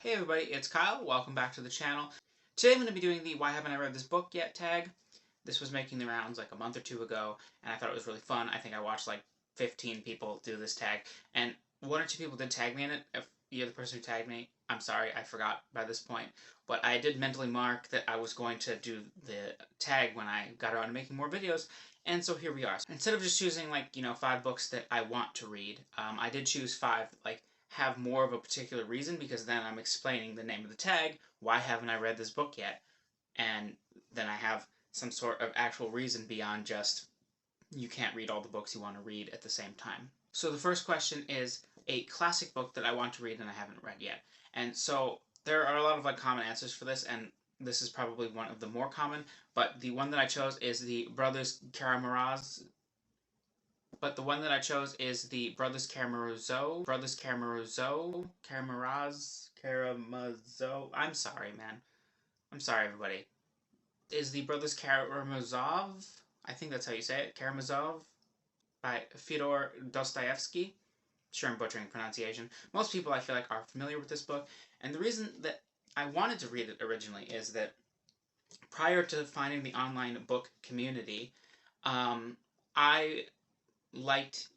Hey everybody, it's Kyle. Welcome back to the channel. Today I'm going to be doing the Why Haven't I Read This Book Yet tag. This was making the rounds like a month or two ago, and I thought it was really fun. I think I watched like 15 people do this tag, and one or two people did tag me in it. If you're the person who tagged me, I'm sorry, I forgot by this point. But I did mentally mark that I was going to do the tag when I got around to making more videos, and so here we are. Instead of just choosing 5 books that I want to read, I did choose 5 have more of a particular reason, because then I'm explaining the name of the tag, why haven't I read this book yet? And then I have some sort of actual reason beyond just you can't read all the books you want to read at the same time. So the first question is a classic book that I want to read and I haven't read yet. And so there are a lot of common answers for this, and this is probably one of the more common, but the one that I chose is the Brothers Karamazov. But the one that I chose is the Brothers Karamazov. I'm sorry, man. I'm sorry, everybody. Is the Brothers Karamazov? I think that's how you say it. Karamazov by Fyodor Dostoevsky. Sure, I'm butchering pronunciation. Most people, I feel like, are familiar with this book. And the reason that I wanted to read it originally is that prior to finding the online book community, I liked,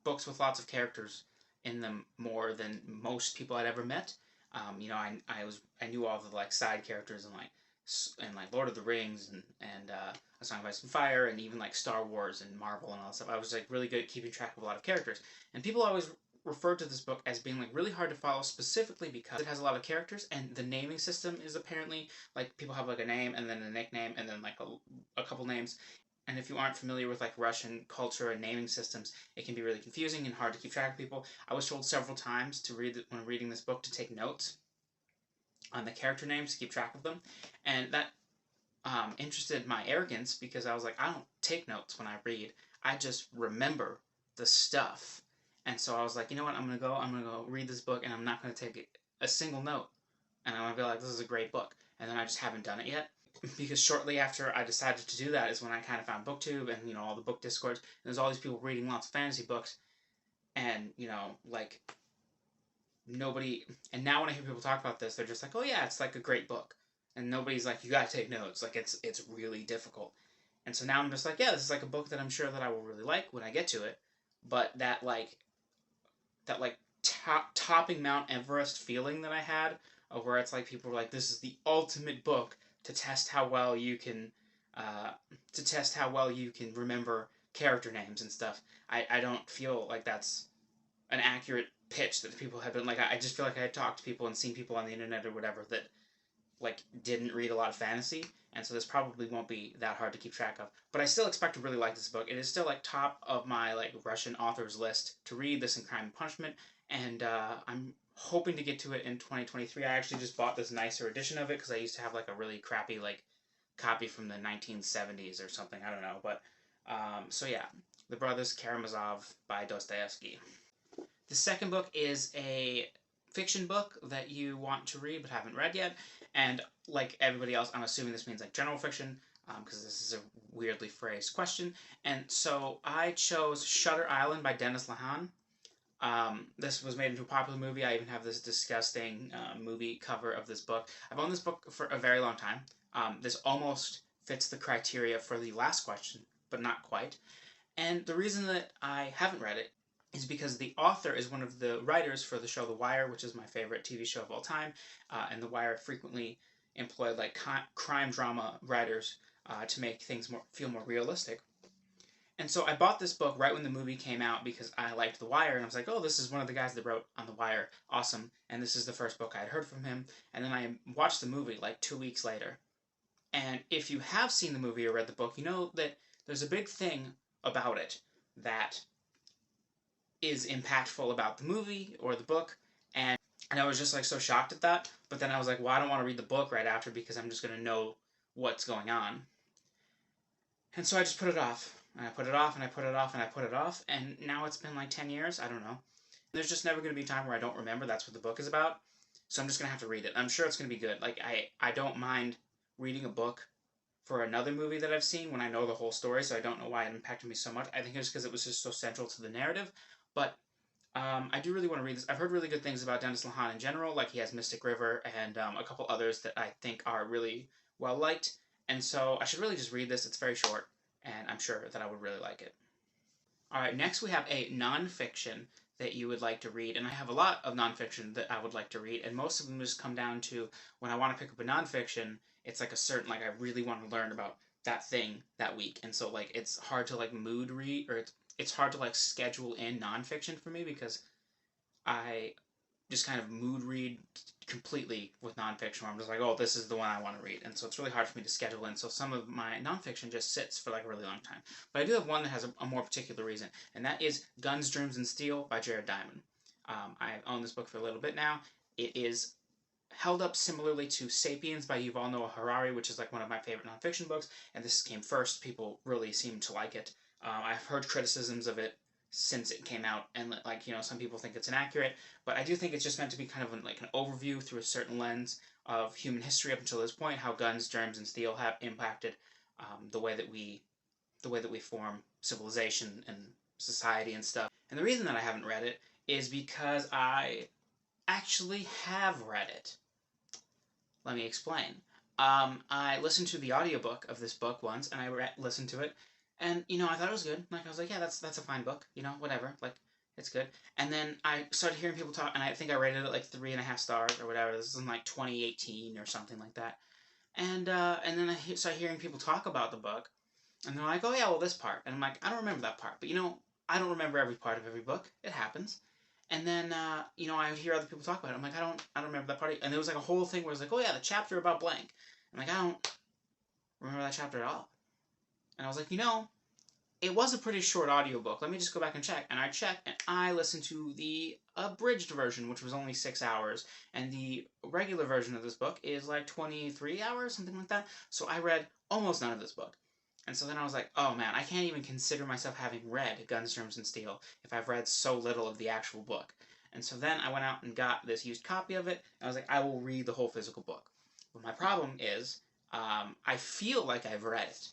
books with lots of characters in them more than most people I'd ever met. I knew all the side characters in Lord of the Rings and A Song of Ice and Fire, and even Star Wars and Marvel and all that stuff. I was really good at keeping track of a lot of characters, and people always referred to this book as being really hard to follow, specifically because it has a lot of characters, and the naming system is apparently people have a name and then a nickname and then a couple names. And if you aren't familiar with Russian culture and naming systems, it can be really confusing and hard to keep track of people. I was told several times to when reading this book to take notes on the character names to keep track of them, and that interested my arrogance, because I was like, I don't take notes when I read. I just remember the stuff. And so I was like, you know what, I'm gonna go read this book, and I'm not gonna take a single note, and I'm gonna be like, this is a great book. And then I just haven't done it yet, because shortly after I decided to do that is when I kind of found BookTube and all the book discords, and there's all these people reading lots of fantasy books, and nobody. And now when I hear people talk about this, they're just like, oh yeah, it's a great book, and nobody's like, you gotta take notes, it's really difficult. And so now I'm just like, yeah, this is a book that I'm sure that I will really like when I get to it, but that topping Mount Everest feeling that I had, of where it's people were like, this is the ultimate book to test how well you can remember character names and stuff. I don't feel like that's an accurate pitch that people have been I just feel like I had talked to people and seen people on the internet or whatever that didn't read a lot of fantasy, and so this probably won't be that hard to keep track of. But I still expect to really like this book. It is still top of my Russian authors list to read, this and Crime and Punishment, and I'm hoping to get to it in 2023. I actually just bought this nicer edition of it, because I used to have a really crappy copy from the 1970s or something. I don't know, but so yeah, The Brothers Karamazov by Dostoevsky. The second book is a fiction book that you want to read but haven't read yet, and like everybody else, I'm assuming this means general fiction, because this is a weirdly phrased question. And so I chose Shutter Island by Dennis Lehane. This was made into a popular movie. I even have this disgusting movie cover of this book. I've owned this book for a very long time. This almost fits the criteria for the last question, but not quite. And the reason that I haven't read it is because the author is one of the writers for the show The Wire, which is my favorite TV show of all time, and The Wire frequently employed crime drama writers to make things feel more realistic. And so I bought this book right when the movie came out, because I liked The Wire, and I was like, oh, this is one of the guys that wrote on The Wire, awesome, and this is the first book I had heard from him. And then I watched the movie 2 weeks later. And if you have seen the movie or read the book, you know that there's a big thing about it that is impactful about the movie or the book, and I was just so shocked at that. But then I was like, well, I don't want to read the book right after, because I'm just going to know what's going on. And so I just put it off, and I put it off, and I put it off, and I put it off, and now it's been 10 years, I don't know. There's just never going to be a time where I don't remember that's what the book is about, so I'm just going to have to read it. I'm sure it's going to be good. I don't mind reading a book for another movie that I've seen when I know the whole story, so I don't know why it impacted me so much. I think it's because it was just so central to the narrative. But I do really want to read this. I've heard really good things about Dennis Lehane in general. Like he has Mystic River and a couple others that I think are really well liked. And so I should really just read this. It's very short, and I'm sure that I would really like it. All right, next we have a nonfiction that you would like to read, and I have a lot of nonfiction that I would like to read, and most of them just come down to when I want to pick up a nonfiction, it's like a certain like I really want to learn about that thing that week, and so like it's hard to like mood read or it's hard to like schedule in nonfiction for me because I just kind of mood read completely with nonfiction where I'm just like, oh, this is the one I want to read. And so it's really hard for me to schedule in. So some of my nonfiction just sits for like a really long time. But I do have one that has a more particular reason, and that is Guns, Germs, and Steel by Jared Diamond. I've owned this book for a little bit now. It is held up similarly to Sapiens by Yuval Noah Harari, which is like one of my favorite nonfiction books, and this came first. People really seem to like it. I've heard criticisms of it since it came out, and like some people think it's inaccurate, but I do think it's just meant to be kind of like an overview through a certain lens of human history up until this point, how guns, germs, and steel have impacted the way that we form civilization and society and stuff. And the reason that I haven't read it is because I actually have read it. Let me explain. I listened to the audiobook of this book once, and I listened to it, and I thought it was good. Like I was like, yeah, that's a fine book. Whatever. Like it's good. And then I started hearing people talk, and I think I rated it like 3.5 stars or whatever. This is in like 2018 or something like that. And then I started hearing people talk about the book, and they're like, oh yeah, well this part, and I'm like, I don't remember that part, but I don't remember every part of every book. It happens. And then, I would hear other people talk about it. I'm like, I don't remember that part. And there was like a whole thing where it was like, oh yeah, the chapter about blank. I'm like, I don't remember that chapter at all. And I was like, it was a pretty short audiobook. Let me just go back and check. And I checked, and I listened to the abridged version, which was only 6 hours. And the regular version of this book is like 23 hours, something like that. So I read almost none of this book. And so then I was like, oh man, I can't even consider myself having read Guns, Germs, and Steel if I've read so little of the actual book. And so then I went out and got this used copy of it, and I was like, I will read the whole physical book. But my problem is, I feel like I've read it,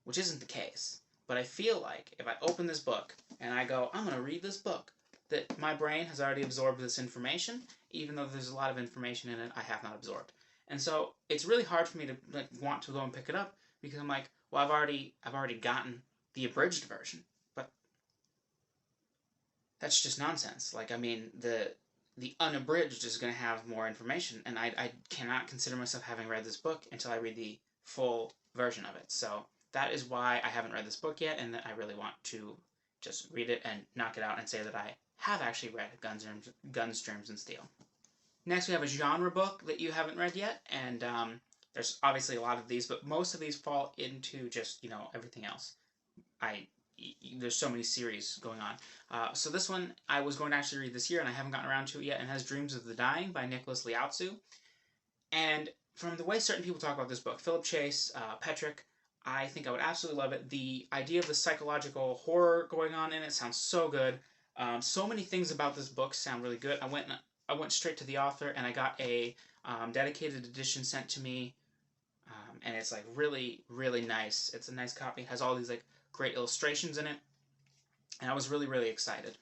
which isn't the case. But I feel like if I open this book and I go, I'm going to read this book, that my brain has already absorbed this information, even though there's a lot of information in it I have not absorbed. And so it's really hard for me to want to go and pick it up because I'm like, well, I've already gotten the abridged version, but that's just nonsense. Like, I mean, the unabridged is going to have more information, and I cannot consider myself having read this book until I read the full version of it. So that is why I haven't read this book yet, and that I really want to just read it and knock it out and say that I have actually read Guns, Germs, and Steel. Next, we have a genre book that you haven't read yet, and there's obviously a lot of these, but most of these fall into just, everything else. There's so many series going on. So this one I was going to actually read this year, and I haven't gotten around to it yet, and has Dreams of the Dying by Nicholas Liaotsu. And from the way certain people talk about this book, Philip Chase, Petrick, I think I would absolutely love it. The idea of the psychological horror going on in it sounds so good. So many things about this book sound really good. I went straight to the author, and I got a dedicated edition sent to me, and it's like really, really nice. It's a nice copy. It has all these like great illustrations in it, and I was really, really excited.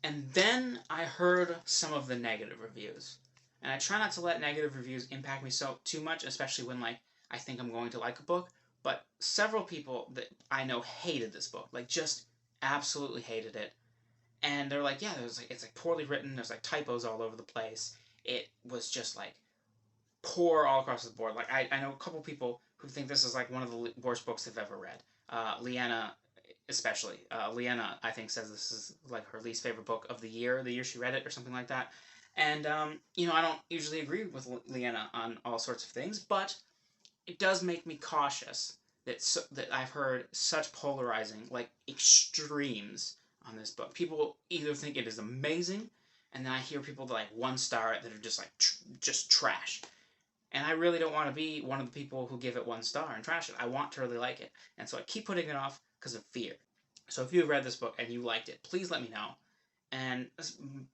And then I heard some of the negative reviews, and I try not to let negative reviews impact me too much, especially when like I think I'm going to like a book. But several people that I know hated this book, like just absolutely hated it. And they're like, yeah, it's like poorly written. There's like typos all over the place. It was just like poor all across the board. Like I know a couple people who think this is like one of the worst books they've ever read. Leanna, especially. Leanna, I think, says this is like her least favorite book of the year she read it, or something like that. And I don't usually agree with Leanna on all sorts of things, but it does make me cautious that I've heard such polarizing, like extremes on this book. People either think it is amazing, and then I hear people that like 1 star that are just like just trash. And I really don't want to be one of the people who give it 1 star and trash it. I want to really like it, and so I keep putting it off because of fear. So if you have read this book and you liked it, please let me know, and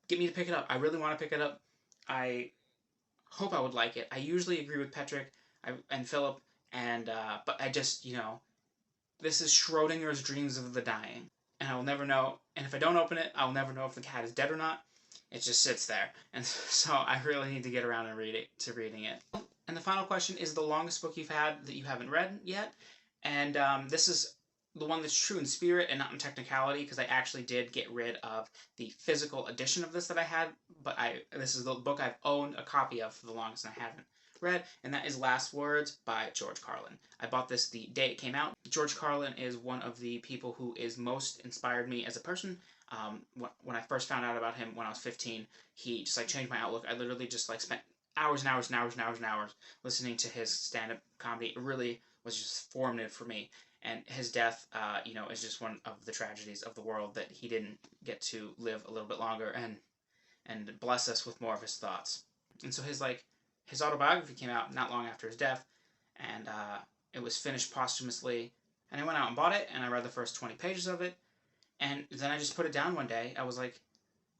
get me to pick it up. I really want to pick it up. I hope I would like it. I usually agree with Petrick and Philip, and but I just, this is Schrodinger's Dreams of the Dying. and I will never know. And if I don't open it, I will never know if the cat is dead or not. It just sits there, and so I really need to get around and reading it. And the final question is the longest book you've had that you haven't read yet, and this is the one that's true in spirit and not in technicality, because I actually did get rid of the physical edition of this that I had, but this is the book I've owned a copy of for the longest and I haven't read, and that is Last Words by George Carlin. I bought this the day it came out. George Carlin is one of the people who is most inspired me as a person. When I first found out about him when I was 15, he just like changed my outlook. I literally just like spent hours and hours and hours and hours and hours listening to his stand-up comedy. It really was just formative for me. And his death, is just one of the tragedies of the world, that he didn't get to live a little bit longer and bless us with more of his thoughts. And so his autobiography came out not long after his death, and it was finished posthumously. And I went out and bought it, and I read the first 20 pages of it, and then I just put it down one day. I was like,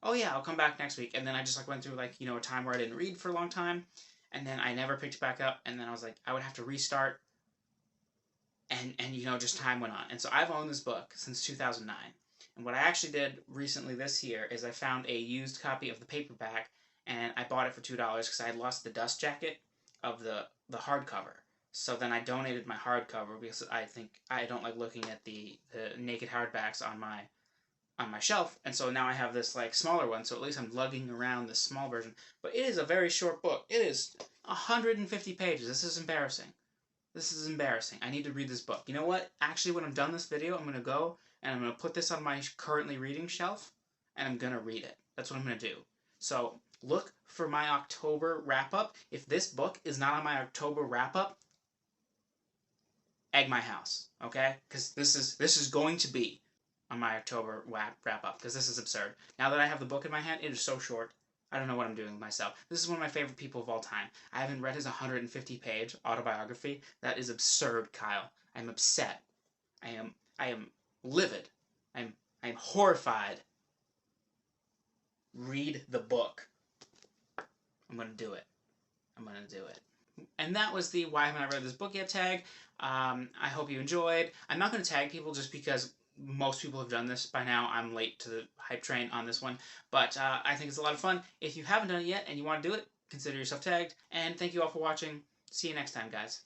oh yeah, I'll come back next week. And then I just like went through a time where I didn't read for a long time, and then I never picked it back up, and then I was like, I would have to restart, and just time went on. And so I've owned this book since 2009. And what I actually did recently this year is I found a used copy of the paperback, and I bought it for $2 because I had lost the dust jacket of the hardcover. So then I donated my hardcover because I think I don't like looking at the naked hardbacks on my shelf, and so now I have this like smaller one, so at least I'm lugging around this small version. But it is a very short book. It is 150 pages. This is embarrassing. This is embarrassing. I need to read this book. You know what? Actually, when I'm done this video, I'm going to go and I'm going to put this on my currently reading shelf, and I'm going to read it. That's what I'm going to do. So look for my October wrap-up. If this book is not on my October wrap-up, egg my house, okay? Because this is going to be on my October wrap-up, because this is absurd. Now that I have the book in my hand, it is so short. I don't know what I'm doing with myself. This is one of my favorite people of all time. I haven't read his 150-page autobiography. That is absurd, Kyle. I'm upset. I am livid. I am horrified. Read the book. I'm gonna do it. I'm gonna do it. And that was the Why Haven't I Read This Book Yet tag. I hope you enjoyed. I'm not going to tag people just because most people have done this by now. I'm late to the hype train on this one. But I think it's a lot of fun. If you haven't done it yet and you want to do it, consider yourself tagged. And thank you all for watching. See you next time, guys.